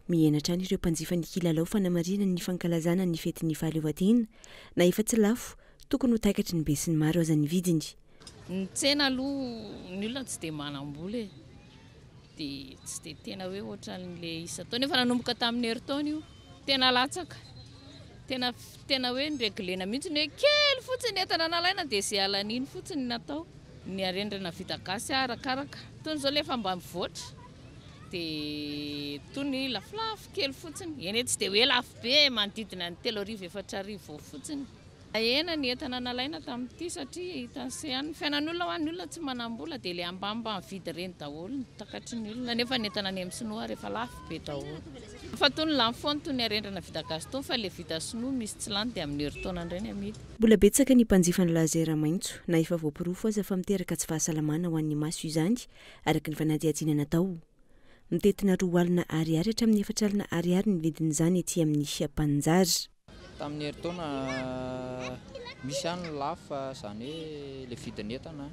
miainatra any ireo mpanjifa ny kilalao fanamarina ny fankalazana ny fetin'ny fahaleovatena na efa tsy lafo tokony ho taikatry ny be sy ny maro azany vidiny ny tsena aloha ny olona tsy dia manam-bola dia tsy dia tena hoe ohatran'le isa taona efa nanomboka tamin'ny herintaona io tena latsaka tena hoe nreglena mihitsy ny hoe kely fotsiny entana nalaina dia izay alan'iny fotsiny natao ny arendrina vita gasy arakaraka toy zao lefa mba mivoatra dia toy ny lafilafy kely fotsiny eny tsy dia hoe lafo be manodidina ny 3,4 fotsiny ena ny entana nalaina tamin'ity satria hitanse any fiainan'olona ho an'ny olona tsy manam-bola dia le ambamba mividy reny daholo takatry ny olona nefa ny entana ny amin'ny sinoa rehefa lafo be daholo fa toy ny lamfony toy ny arendrina vita gasy tony fa le vita sinoa misy tsy lany dia amin'ny herintaona ireny amidy mbola betsaka ny mpanjifa ny lazera maintso na efa voapirofo aza fa miteraka tsy fahasalamana ho an'ny maso izany araka ny fanadihadiana natao mitetina 2 alina ariary hatramin'ny 4 alina ariary ny vidin'izany ety amin'ny Panjary tamin'ny herintaona misy any lafa zany hoe le vidin'entana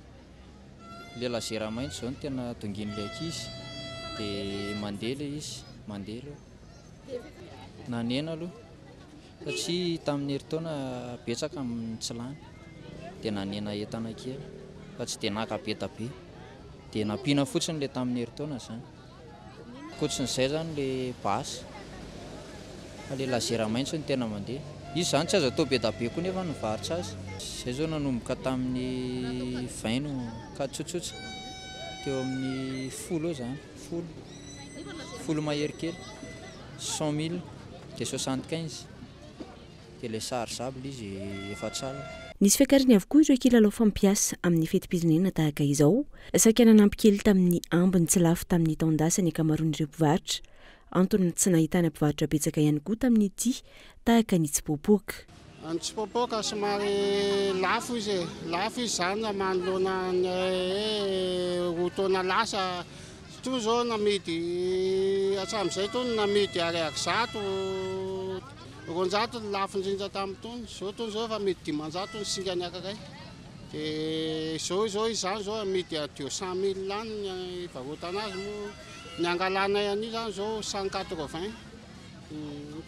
le lazera maintso zao no tena dongin'le ankizy dia mandeha izy mandeha nanena aloha satria tamin'ny herintaona betsaka amin'ny tsy lany dia nanena entana kely fa tsy dia nakabe be dia nampiana fotsiny le tamin'ny herintaona zany koatsin'izay zany le basy fa le lazera maintso ny tena mandeha izy zany tsy azo atao be da be koa nefa nivarotra azy zay zao nanomboka tamin'ny 20 no ka tsotsotsa teo amin'ny 10 eo zany 10 mahery kely 100 000 dia 75 dia le sarizable izy efa tsara nisy fiakariny avokoa ireo kilalao fampiasa amin'ny fetim-pirenena tahaka izao sakana nampy kely tamin'ny ambiny tsy lafo tamin'ny taondasany akamaroan'ireo mpivarotra antony tsy nahitana mpivarotra betsaka ihany koa tamin'ny ity tahaka ny tsipopoka ny tsipopoka somary lafo izy zany manoloana ny otona lasa toy zao namidy atram'izay tony namidy ariary zato 200 ny lafo indrindra tamin'ny tony zao tony zao efa midy 500 ny singany akaray dia zao izy zany zao amidy adio 100 000 lany ny varotana azy moa ny angalanay an'io zany zao 180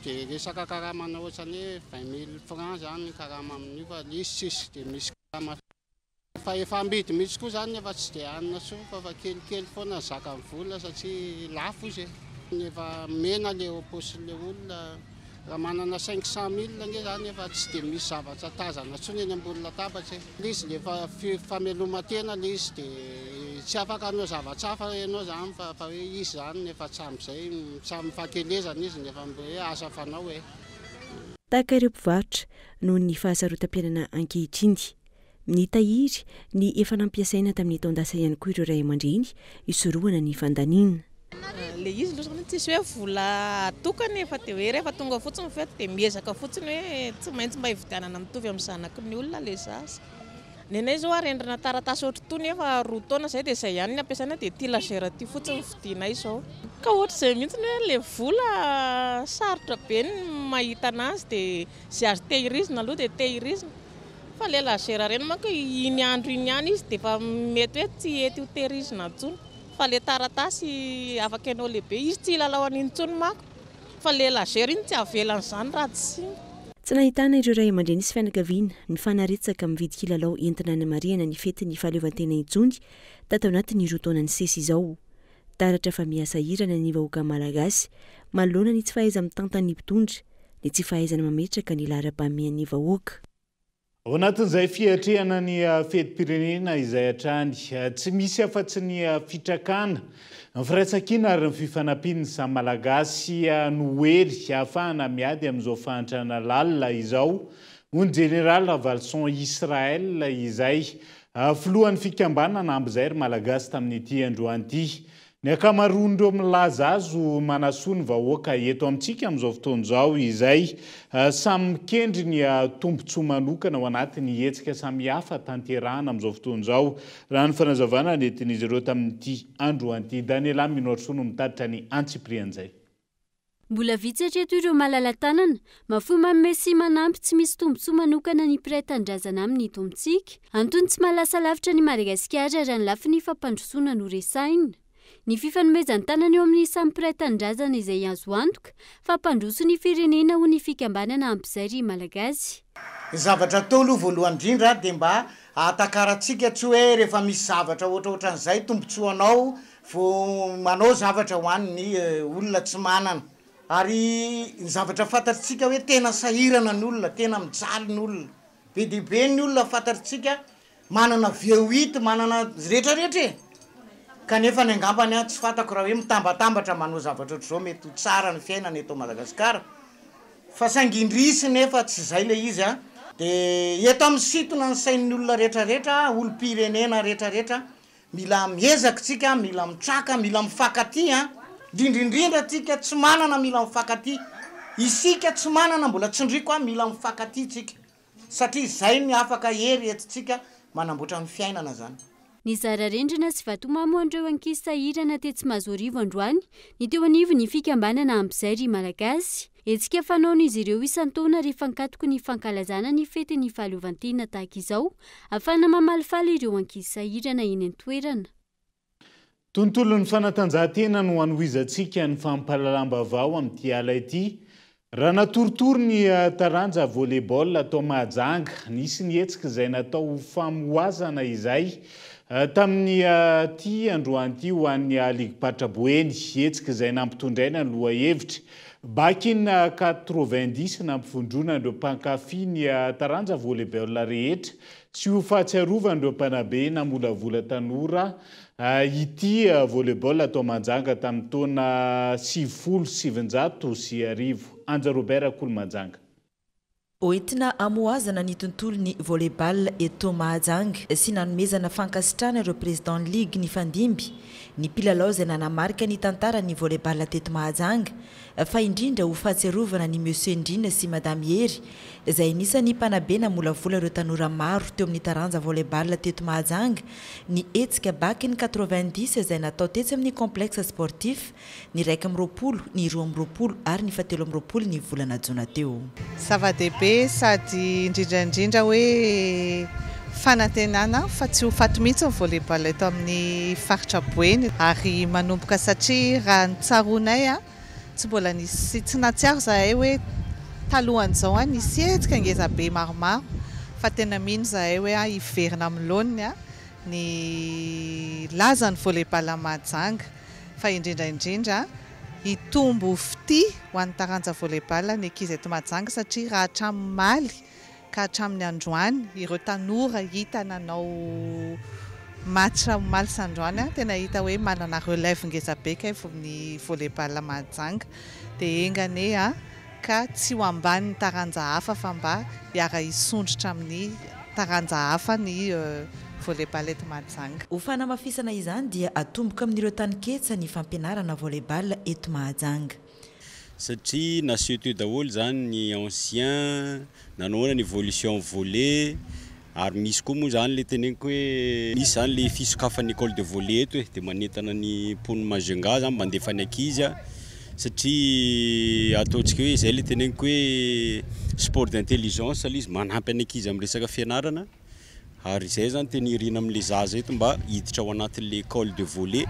dia resaka karamana ohatrany hoe 20 000 francs zany karama amin'io fa izy tsisy dia misy karama fa efa amidy mihitsy koa zany nefa tsy dia anina tsoa fa kelikely foana zaka amin'ny vola satria lafo izy nefa mena le oposile olona raha manana 500 000 nge zany efa tsy dia misy zavatra tazana tsony eny ambony latabatra izy le fameloma-tena le izy dia tsy afaka anao zavatra hafa ianao zany fa hoe izy zany nefa tsy amin'izay tsy amin'ny fahakelezana izy nefa hoe asa fanao tahaka ireo mpivarotra noho ny fahasarotam-piainana ankehitriny ny tahiry ny efa nampiasaina tamin'ny taondasa ihany koa ireo ray aman-dreny isorohana ny fandaniana le izy loha zany tsisy hoe vola atokana efa dia hoe rehefa tonga fotsiny fety dia miezaka fotsiny hoe tsy maintsy mba hividianana mitovy amin'ny zanaky ny olona le zaza nenay zao arendrina taratasy ohatry tony efa 2 taona zay dia izay ihany ny ampiasaina dia ty lazera ty fotsiny vidinay zao ka ohatra izay mihitsy hoe le vola sarotra be ny mahita anazy dia zay azo tehirizina aloha dia tehirizina fa le lazera reny manko iny andro iny ihany izy dia efa mety hoe tsy ety ho tehirizina intsony fa le taratasy afaka ianao lehibe izy tsy ilalao an'iny intsony manko fa le lazera iny tsy avelan'izany raha tsy tsy nahitana ireo ray aman-dreny sy fianakaviana ny fanaretsaka mividy kilalao entina ny mariana ny fetin'ny fahaleovantena intsony tatao anatin'ny 2 taona ny sesy izao taratra fa miasahirana ny vahoaka malagasy manoloana ny tsy fahaiza mitantany mpitondra ny tsy fahaizana mametraka ny laharam-pahamehan'ny vahoaka ao anatin'izay fiatrehana ny fetim-pirenena izay hatrany tsy misy afa-tsy ny fitrakana ny firaisan-kina ary ny fifanampiany samy malagasy no hery ahafahana miady amin'izao fahantrana lalina izao hoy ny général Valson Israel izay filohan'ny fikambanana ambizay ry malagasy tamin'ity androany ity ny akamaroan'ireo milaza azo manasoa ny vahoaka eto amintsika amin'izao fotoana izao izay samy mikendry ny tombontsoa manokana ao anatin'ny hetsika samy hafa tanterahana amin'izao fotoana izao raha ny fanazavana nentin'izy ireo tamin'ity androany ity Daniela Minorso no mitatitra ny antsiprian'izay mbola vitsy hatreto ireo malala-tanana mahafoy manome sy manampy tsy misy tombontsoa manokana ny mpiray tandrazana amin'ny tombontsika antony tsy mahalasa lavitra ny Madagasikara raha ny lafiny fampandrosoana no resaina. Ny fifanomezany tanana eo amin'ny samy mpiray tandrazana izay azo antoka fampandroso ny firenena ho ny fikambanana ampizay ry malagasy. Zavatra atao aloha voalohany indrindra dia mba atakaratsika tsy hoe rehefa misy zavatra ohatraohatran'izay tombontsoanao vo manao zavatra ho an'ny olona tsy manana. Ary ny zavatra fantatritsika hoe tena sahirana ny olona, tena mijaly ny olona. Be dia be ny olona fantatritsika manana VO8, manana rehetrarehetra. Kanefa ny angambany tsy fantako raha hoe mitambatambatra manao zavatra ohatr'izao mety ho tsara ny fiainana eto Madagasikara. Fa saingindrisy nefa tsy izay le izy a. Dia eto misintona ny sain'ny olona rehetrarehetra, olom-pirenena rehetrarehetra, mila miezaka tsika, mila mitraka, mila mifankaty a. Indrindrindrindra tsika tsy manana mila mifankaty. Isika tsy manana mbola tsindriko a mila mifankaty tsika. Satria izay ny afaka hery etintsika manamboatra ny fiainana zany. Ny zara rendrina sy vatomamo andreo ankizy sahirana tetsy Mahazorivo androany, ny teo anivo ny fikambanana ampizay ry malagasy. Etsika fanaon'izy ireo isan-taona rehefa ankatoko ny fankalazana ny fety ny fahaleovantena tahaka izao, ahafahana mamalifaly ireo ankizy sahirana eny an-toerana. Tontolon'ny fanatanjahantena no anohizantsika ny fampahalalam-baovao amin'ity ala ity. Raha natoritory ny taranja volleyball atao Mahajanga, nisy ny hetsika izay natao famoazana izay tamin'ny ty androany ty ho an'ny Ligue Patraboeny, hetsika izay nampitondraina ny loha hevitra. Bakin 90 nampifondrona ireo mpankafy ny taranja volleyball rehetra sy ho fahatsiarovana ireo mpanabe namolavola tanora ity volleyball atao Mahajanga tamin'ny taona 1970. Anja Robert Kolomanjanga. Oentina amoazana ny tontolon'ny volleyball eto Mahajanga sy nanomezana fankasitrahana ireo président ligue ny fandimby ny mpilalao izay nanamarika ny tantaran'ny volleyball teto Mahajanga fa indrindra ho fahatsiarovana ny monsieur Ndrina sy madame Hery izay anisan'ny mpanabe namolavola ireo tanora maro teo amin'ny taranja volleyball teto Mahajanga ny hetsika baky ny 90 izay natao tetsy amin'ny complexe sportif ny 120, ny 20 ary ny 17 ny volana jona teo. Zava-dehibe sady indrindraindrindra hoe fanantenana fa tsy ho faty mihitsy ny volleyball eto amin'ny faritra Boeny ary manomboka satria raha ny tsaroanay tsy mbola nisy tsy natsiaro zahay hoe talohan'izao nisy hetsika ngezabe maromaro fa tena mino zahay hoe hiverina amin'ny laoniny ny lazan'ny volleyball Mahajanga fa indrindraindrindra hitombo fity ho an'ny taranja volleyball ny ankizy eto Mahajanga satria raha hatramin'ny maly ka hatramin'ny androany ireo tanora hita nanao match maly sy androany tena hita hoe manana relève ngezabe kay ny volleyball Mahajanga dia engane ka tsy ho ambany taranja hafa fa mba hiara hisondrotra amin'ny taranja hafa ny volleyball eto Mahajanga. Ho fanamafisana izany dia atomboka amin'ireo taniketsa ny fampianarana volleyball eto Mahajanga. Satria naseho teo daholo zany ny ancien nanaona ny évolution volley ary misy koa moa zany le teneniko hoe misy zany le fisokafan'ny école de volley eto dia manentana ny mponina Majunga zany mandefa ny ankizy satria ataontsika hoe izay le teneniko hoe sport d'intelligence izy manampy ny ankizy amin'ny resaka fianarana ary izay zany tena irina amin'le zaza eto mba hiditra ao anatin'le école de volley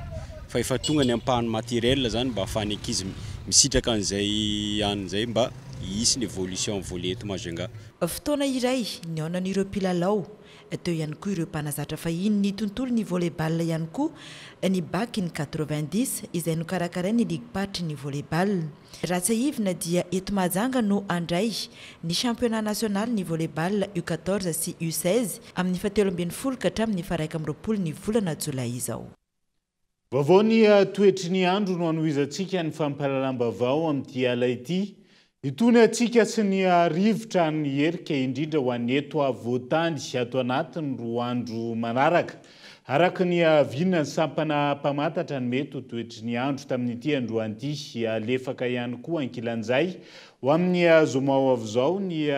fa efa tonga ny ampahany matériel zany mba ahafahany ankizy misitraka an'izay an'izay mba hisy ny évolution volley eto Majunga. Fotoana iray ny aonan'ireo mpilalao teo ihany koa ireo mpanazatra fahiny ny tontolon'ny volleyball ihany koa ny baky ny 90 izay nokarakarainy ligue patry ny volleyball. Raha tsy ahivina dia eto Mahajanga no andray ny championnat national ny volleyball U14 sy U16 amin'ny 17 ka hatramin'ny 19 ny volana Jolay izao. Vaovao ny toetry ny andro no anohizantsika ny fampahalalam-baovao amin'ity ala ity. Itony atsika sy ny rivotra ny herika indrindra ho an'ny eto Voatany ato anatiny roa andro manaraka. Araka ny vinona ny sampana mpamantatra ny mety ho toetry ny andro tamin'ity androany ity alefaka ihany koa ankilan'izay ho amin'ny zoma ho avy izao ny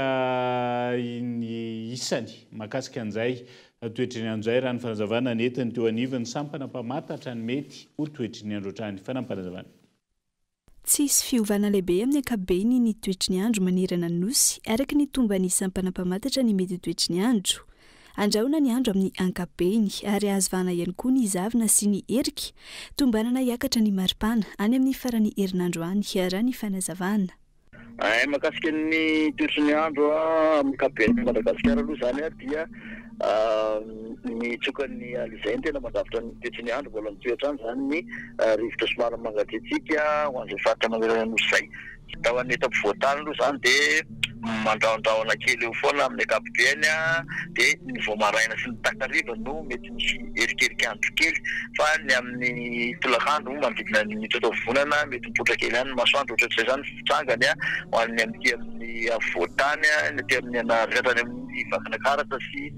isany mahakasika an'izay toetry ny andro izay raha ny fanazavana netiny teo anivony sampana mpamantatra ny mety ho toetry ny andro hatrany fanampanazavana. tsisy fiovana lehibe amin'ny ankapobeny ny toetry ny andro manirana ny nosy araka ny tomba anisan'ny mpanampahamantatra ny mety toetry ny andro. Andraona ny andro amin'ny ankapobeny ary azovana ihany koa ny zavina sy ny erika tombanana hiakatra ny maripana any amin'ny farany herinandro any raha ny fanazavana. Mahakasika ny toetry ny andro amin'ny ankapobeny Madagasikara aloha zany dia ny tsokan'ny alizay tena mandavitra ny toetry ny andro mbola mitoetra zany ny rivotra somary mangatsiatsika ho an'izay faritra manerana nosy zay. Tao amin'ny etam-pivoatany aloha zany dia mandraondraona kely eo foana amin'ny ankapobeny dia ny voamaraina sy ny takariva no mety misy erikerikanto kely fa ny amin'ny tolakandro manodidina ny totovonana mety mipotra kely any ny masoandro ohatr'izay zany fitsangany ho an'ny amin'ny avoatany ny aty amin'ny anaratra amin'ny vakana karatra sy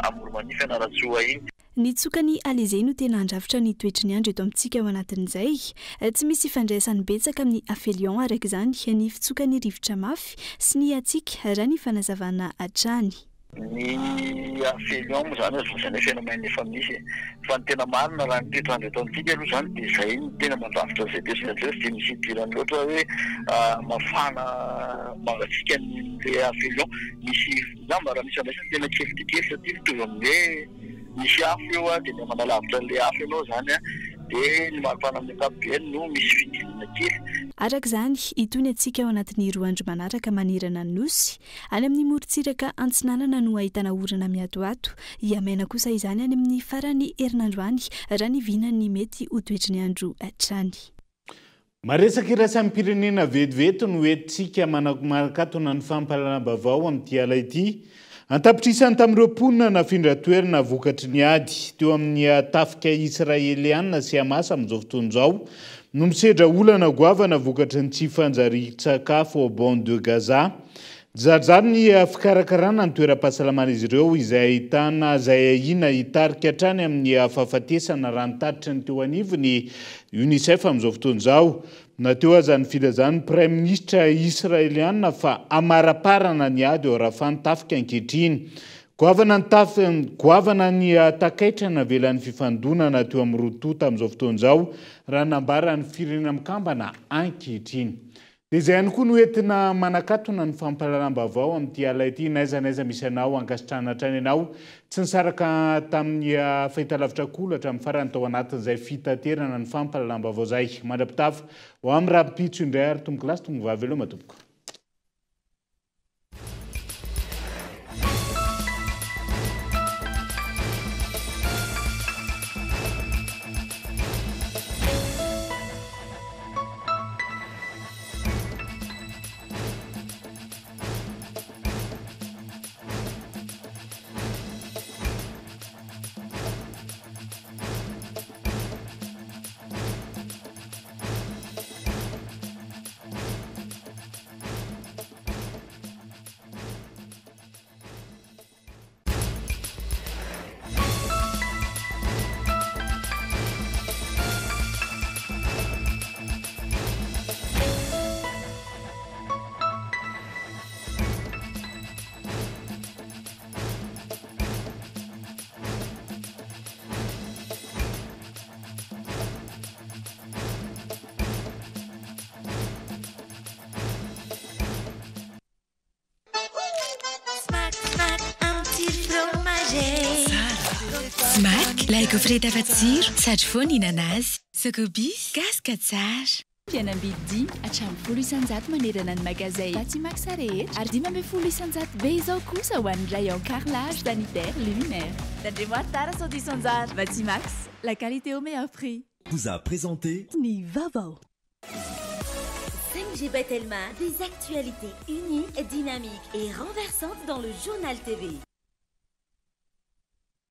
amoro manify anaratsoa iny. Ny tsokany alizay no tena andrafitra ny toetry ny andro eto amintsika ao anatin'izay tsy misy ifandraisany betsaka amin'ny afelion araka izany ny fitsokany rivotra mafy sy ny atsika raha ny fanazavana hatrany. Ny afelion moa zany azon'izany hoe phénomène efa misy fa ny tena marina raha ny toetrandro eto amintsika aloha zany dia izay ny tena mandrafitra izay dia sy dia misy idirany loatra hoe mafana mangatsika n'ilay afelion misy zamba raha misy andraisany tena kely dia kely satria mitovy amin'ilay misy afo eo dia ny manalavitra n'ilay afo ianao zany dia ny maripana amin'ny ankapobeny no misy fidinana kely. Araka izany itony atsika ao anatin'ny roa andro manaraka manirana ny nosy any amin'ny morontsiraka Antsinanana no ahitana orana miatoato hiamaina kosa izany any amin'ny farany herinandro any raha ny vinany mety ho toetry ny andro hatrany. Maresaka irasan'ny pirenena vetivety no entsika manakatona ny fampalalam-baovao amin'ity ala ity. Antapitrisany tamin'ireo mponina nafindra toerana vokatry ny ady teo amin'ny tafika israeliana sy Hamas amin'izao fotoana izao no misedra olana goavana vokatry ny tsy fanjari-tsakafo au banc de Gaza. Zarazary ny fikarakarana ny toeram-pahasalamana izy ireo izay ahitana ahina hitarika hatrany amin'ny fahafatesana raha nitatitra ny teo anivony UNICEF amin'izao fotoana izao. Nateo azany filazan'ny Prime Ministre israeliana fa amaraparana ny ady eo arafany tafika ankehitriny. Goavana ny takaitrana velan'ny fifandonana teo amin'ny rotota amin'izao fotoana izao raha nambaran'ny firenena mikambana ankehitriny. Dia izay ihany koa no entina manakatona ny fampahalalam-baovao amin'ity ala ity n'aiza misy anao ankasitrahana hatrany ianao tsy nisaraka tamin'ny fahitalavitra kolatra amin'ny farany tao anatin'izay fitaterana ny fampahalalam-baovao izay. Mandrapitafa ho amin'ny rahampitso indray ary tomboky lasy tomboky vavy aloha matomboko. Smack, like frita fatsiro, sady foana hinana azy. Sokobis, gasika tsara. Fianam-bidy hatramin'ny 10 isanjato manerana ny magazay Batimax rehetra ary 10 isanjato be izao kosa ho an'ny rayon carrelage sanitaire luminaire. Tandremo tara sao isanjato. Batimax, la qualité au meilleur prix. Vous a présenté Ni Vavo. 5G Batelma, des actualités unies, dynamiques et renversantes dans le journal TV.